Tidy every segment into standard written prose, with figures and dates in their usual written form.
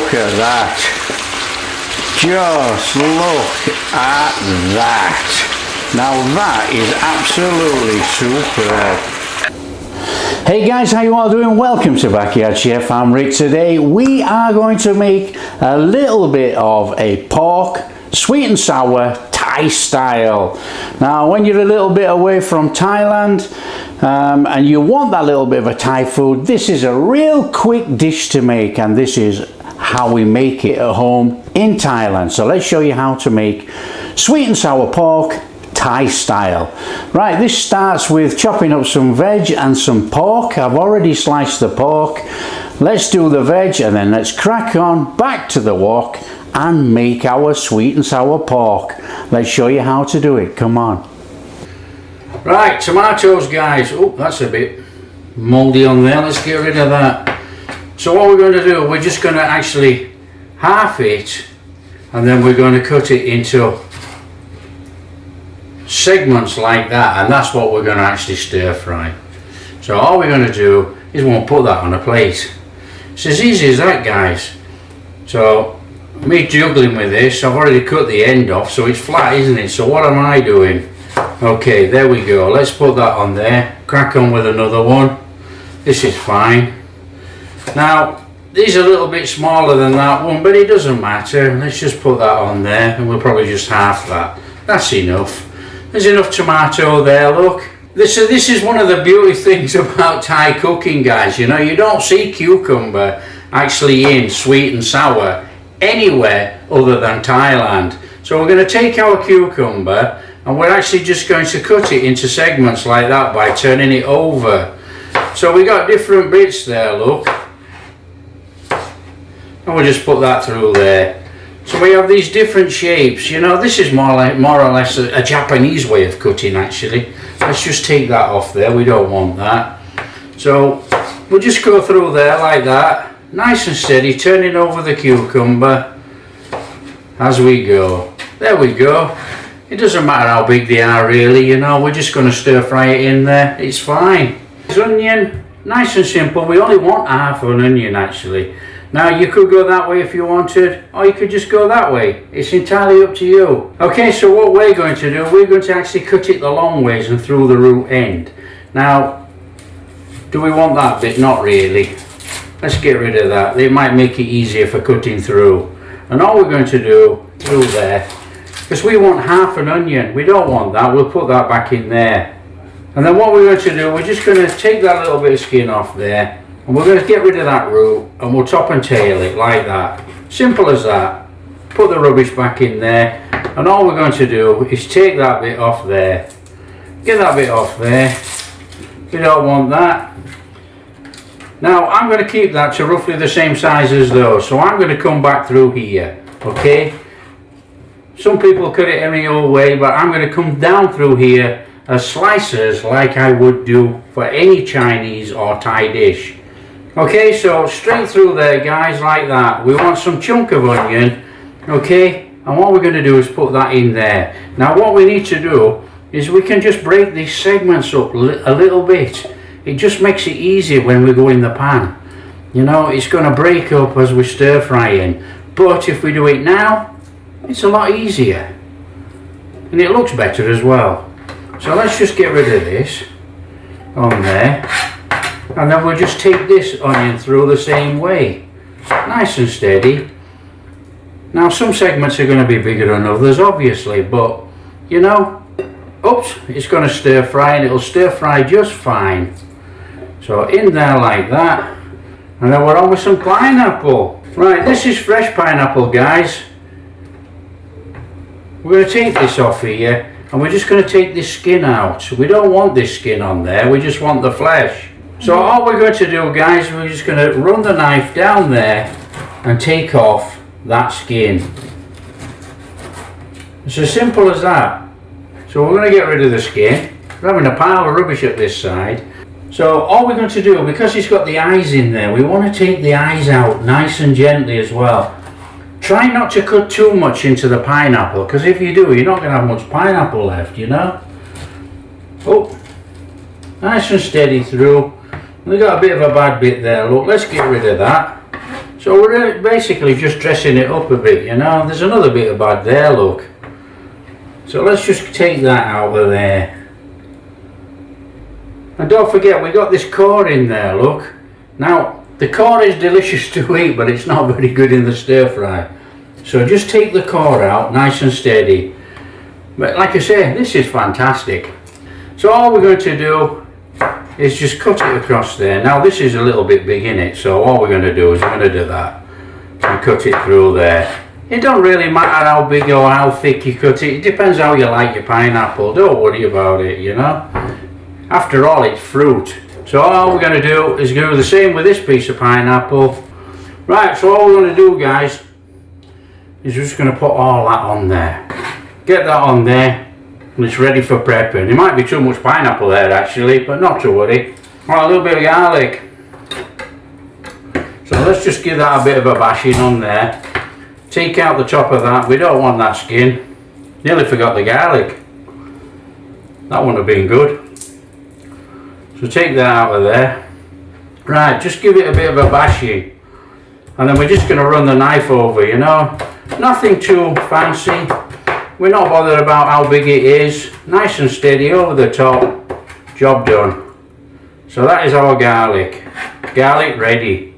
look at that. Just look at that. Now that is absolutely superb. Hey guys, how you all doing? Welcome to Backyard Chef. I'm Rick. Today we are going to make a little bit of a pork sweet and sour Thai style. Now when you're a little bit away from Thailand and you want that little bit of a Thai food, this is a real quick dish to make, and this is how we make it at home in Thailand. So let's show you how to make sweet and sour pork Thai style. Right, this starts with chopping up some veg and some pork. I've already sliced the pork. Let's do the veg and then let's crack on back to the wok and make our sweet and sour pork. Let's show you how to do it. Come on. Right, tomatoes guys. Oh, that's a bit moldy on there. Let's get rid of that. So what we're going to do, we're just going to actually half it and then we're going to cut it into segments like that, and that's what we're going to actually stir fry. So all we're going to do is we'll put that on a plate. It's as easy as that guys. So me juggling with this, I've already cut the end off so it's flat, isn't it? So what am I doing? Okay, there we go. Let's put that on there. Crack on with another one. This is fine. Now these are a little bit smaller than that one, but it doesn't matter. Let's just put that on there and we'll probably just half that. That's enough. There's enough tomato there, look. This is one of the beauty things about Thai cooking guys, you know, you don't see cucumber actually in sweet and sour anywhere other than Thailand. So we're going to take our cucumber and we're actually just going to cut it into segments like that by turning it over. So we got different bits there, look. And we'll just put that through there. So we have these different shapes, you know, this is more or less a Japanese way of cutting actually. Let's just take that off there, we don't want that. So we'll just go through there like that, nice and steady, turning over the cucumber as we go. There we go. It doesn't matter how big they are really, you know, we're just going to stir fry it in there, it's fine. This onion, nice and simple, we only want half an onion actually. Now you could go that way if you wanted, or you could just go that way. It's entirely up to you. Okay, so what we're going to do, we're going to actually cut it the long ways and through the root end. Now, do we want that bit? Not really. Let's get rid of that. It might make it easier for cutting through. And all we're going to do through there, because we want half an onion, we don't want that, we'll put that back in there. And then what we're going to do, we're just going to take that little bit of skin off there. And we're going to get rid of that root and we'll top and tail it like that. Simple as that. Put the rubbish back in there and all we're going to do is take that bit off there. Get that bit off there. We don't want that. Now I'm going to keep that to roughly the same size as those. So I'm going to come back through here. Okay. Some people cut it any old way, but I'm going to come down through here as slices like I would do for any Chinese or Thai dish. Okay, so straight through there guys like that. We want some chunk of onion, okay, and what we're going to do is put that in there. Now what we need to do is we can just break these segments up a little bit. It just makes it easier when we go in the pan. You know, it's going to break up as we stir frying, but if we do it now, it's a lot easier and it looks better as well. So let's just get rid of this on there. And then we'll just take this onion through the same way, nice and steady. Now some segments are going to be bigger than others obviously, but you know, oops, it's going to stir fry and it'll stir fry just fine. So in there like that, and then we're on with some pineapple. Right, this is fresh pineapple guys. We're going to take this off here and we're just going to take this skin out. We don't want this skin on there, we just want the flesh. So all we're going to do guys, we're just going to run the knife down there and take off that skin. It's as simple as that. So we're going to get rid of the skin. We're having a pile of rubbish at this side. So all we're going to do, because it's got the eyes in there, we want to take the eyes out nice and gently as well. Try not to cut too much into the pineapple, because if you do, you're not going to have much pineapple left, you know. Oh, nice and steady through. We got a bit of a bad bit there, look, let's get rid of that. So So we're basically just dressing it up a bit, you know. There's another bit of bad there, look. So let's just take that out of there. And don't forget, we got this core in there, look. Now, the core is delicious to eat, but it's not very good in the stir fry. So just take the core out, nice and steady. But like I say, this is fantastic. So all we're going to do is just cut it across there. Now this is a little bit big in it, so all we're going to do is we're going to do that and cut it through there. It don't really matter how big or how thick you cut it. It depends how you like your pineapple. Don't worry about it, you know. After all, it's fruit. So all we're going to do is do the same with this piece of pineapple. Right, so all we're going to do, guys, is just going to put all that on there. Get that on there. And it's ready for prepping. It might be too much pineapple there actually, but not to worry. Right, a little bit of garlic. So let's just give that a bit of a bashing on there. Take out the top of that. We don't want that skin. Nearly forgot the garlic. That wouldn't have been good. So take that out of there. Right, just give it a bit of a bashing. And then we're just going to run the knife over, you know. Nothing too fancy. We're not bothered about how big it is. Nice and steady over the top. Job done. So that is our garlic. Garlic ready.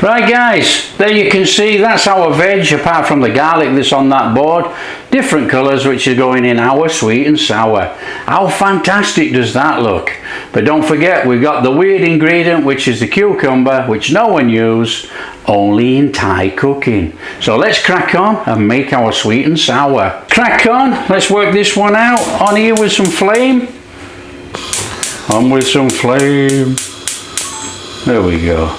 Right guys, there you can see that's our veg, apart from the garlic that's on that board. Different colours which are going in our sweet and sour. How fantastic does that look? But don't forget, we've got the weird ingredient, which is the cucumber, which no one uses, only in Thai cooking. So let's crack on and make our sweet and sour. Crack on, let's work this one out. On here with some flame. On with some flame. There we go.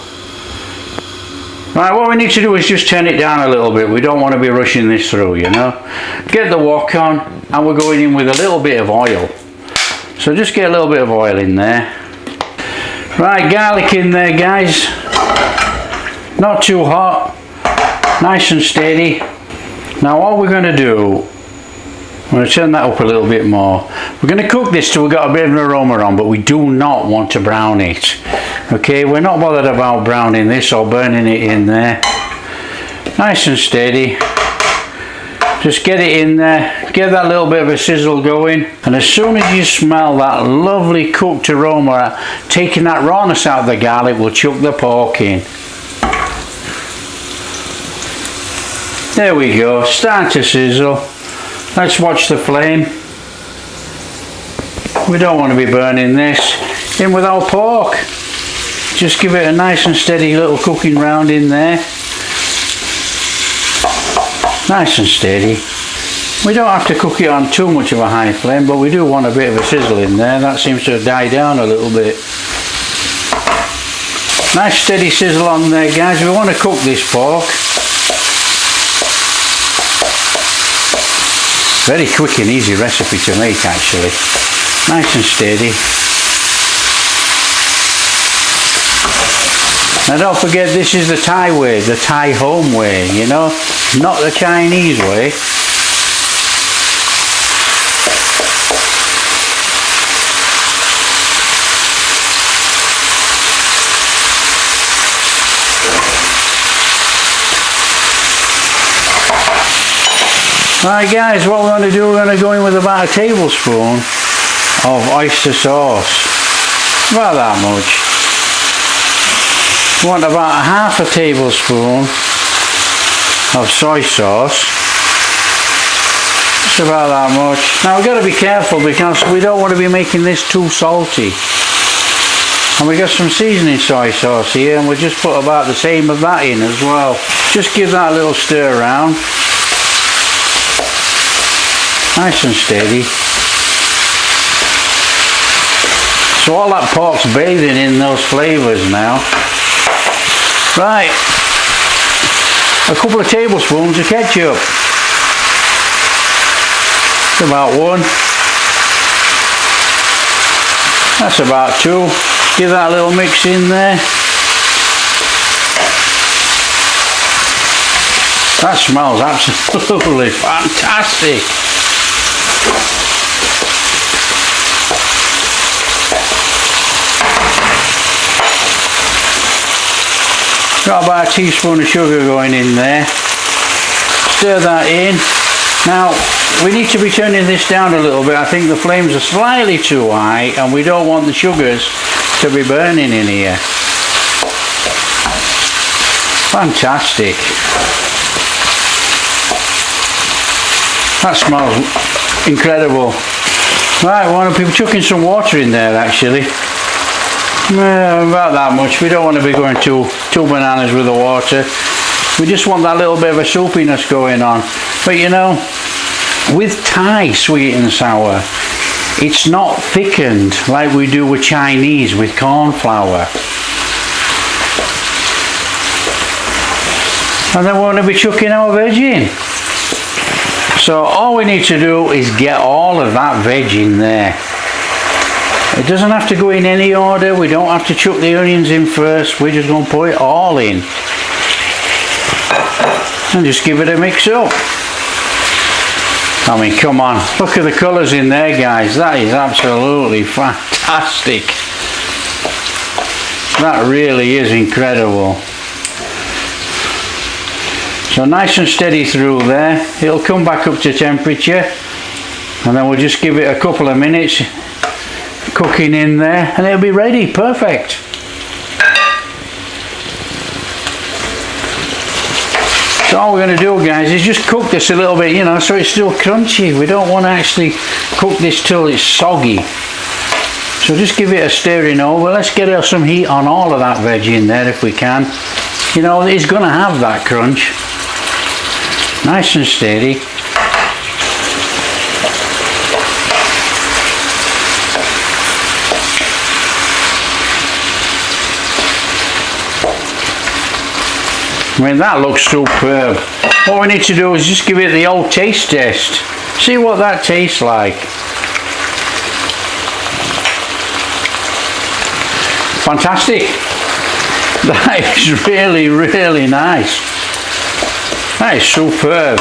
Right, what we need to do is just turn it down a little bit. We don't want to be rushing this through, you know. Get the wok on, and we're going in with a little bit of oil. So just get a little bit of oil in there. Right, garlic in there, guys. Not too hot. Nice and steady. Now all we're going to do, I'm going to turn that up a little bit more. We're going to cook this till we've got a bit of an aroma on, but we do not want to brown it. Okay, we're not bothered about browning this or burning it in there. Nice and steady. Just get it in there, get that little bit of a sizzle going, and as soon as you smell that lovely cooked aroma, taking that rawness out of the garlic, we'll chuck the pork in. There we go, start to sizzle. Let's watch the flame. We don't want to be burning this. In with our pork. Just give it a nice and steady little cooking round in there. Nice and steady. We don't have to cook it on too much of a high flame, but we do want a bit of a sizzle in there. That seems to have died down a little bit. Nice steady sizzle on there, guys. We want to cook this pork. Very quick and easy recipe to make actually. Nice and steady. Now don't forget, this is the Thai way, the Thai home way, you know, not the Chinese way. Right guys, what we're going to do, we're going to go in with about a tablespoon of oyster sauce. About that much. We want about a half a tablespoon of soy sauce. Just about that much. Now we've got to be careful because we don't want to be making this too salty. And we got some seasoning soy sauce here, and we'll just put about the same of that in as well. Just give that a little stir around. Nice and steady. So all that pork's bathing in those flavours now. Right, a couple of tablespoons of ketchup. About one. That's about two. Give that a little mix in there. That smells absolutely fantastic. Got about a teaspoon of sugar going in there. Stir that in. Now we need to be turning this down a little bit. I think the flames are slightly too high and we don't want the sugars to be burning in here. Fantastic. That smells incredible. Right, we want to be chucking some water in there actually. About that much. We don't want to be going too bananas with the water. We just want that little bit of a soupiness going on. But you know, with Thai sweet and sour, it's not thickened like we do with Chinese with corn flour. And then we're going to be chucking our veg in. So all we need to do is get all of that veg in there. It doesn't have to go in any order. We don't have to chuck the onions in first. We're just going to put it all in. And just give it a mix up. I mean, come on. Look at the colours in there, guys. That is absolutely fantastic. That really is incredible. So nice and steady through there. It'll come back up to temperature. And then we'll just give it a couple of minutes cooking in there. And it'll be ready. Perfect. So all we're going to do, guys, is just cook this a little bit, you know, so it's still crunchy. We don't want to actually cook this till it's soggy. So just give it a stirring over. Let's get some heat on all of that veg in there if we can. You know, it's going to have that crunch. Nice and steady. I mean, that looks superb. What we need to do is just give it the old taste test. See what that tastes like. Fantastic. That is really, really nice. That is superb.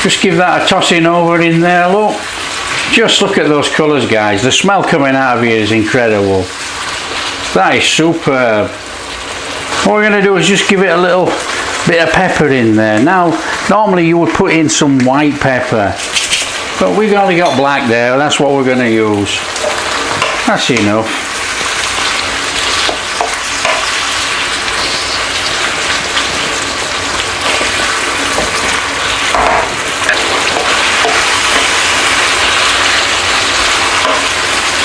Just give that a tossing over in there, look. Just look at those colours, guys. The smell coming out of here is incredible. That is superb. What we're going to do is just give it a little bit of pepper in there. Now, normally you would put in some white pepper, but we've only got black there. That's what we're going to use. That's enough.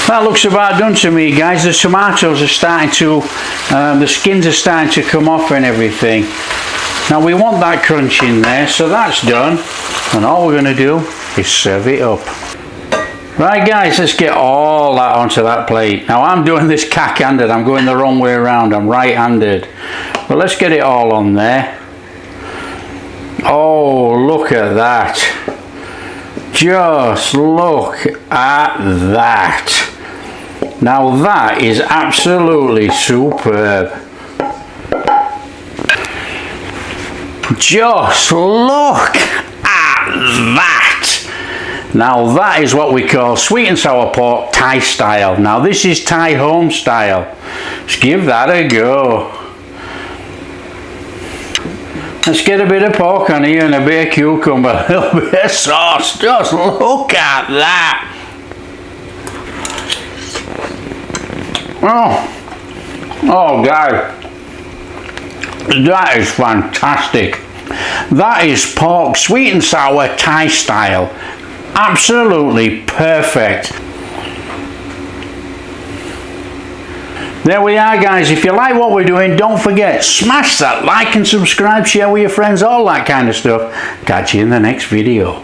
That looks about done to me, guys. The tomatoes are starting to, the skins are starting to come off and everything. Now we want that crunch in there, so that's done. And all we're going to do is serve it up. Right, guys, let's get all that onto that plate. Now I'm doing this cack-handed. I'm going the wrong way around. I'm right-handed. But let's get it all on there. Oh, look at that. Just look at that. Now that is absolutely superb. Just look at that. Now that is what we call sweet and sour pork Thai style. Now this is Thai home style. Just give that a go. Let's get a bit of pork on here and a bit of cucumber, a little bit of sauce. Just look at that. Oh guys, that is fantastic. That is pork sweet and sour Thai style. Absolutely perfect. There we are, guys. If you like what we're doing, don't forget, smash that like and subscribe, share with your friends, all that kind of stuff. Catch you in the next video.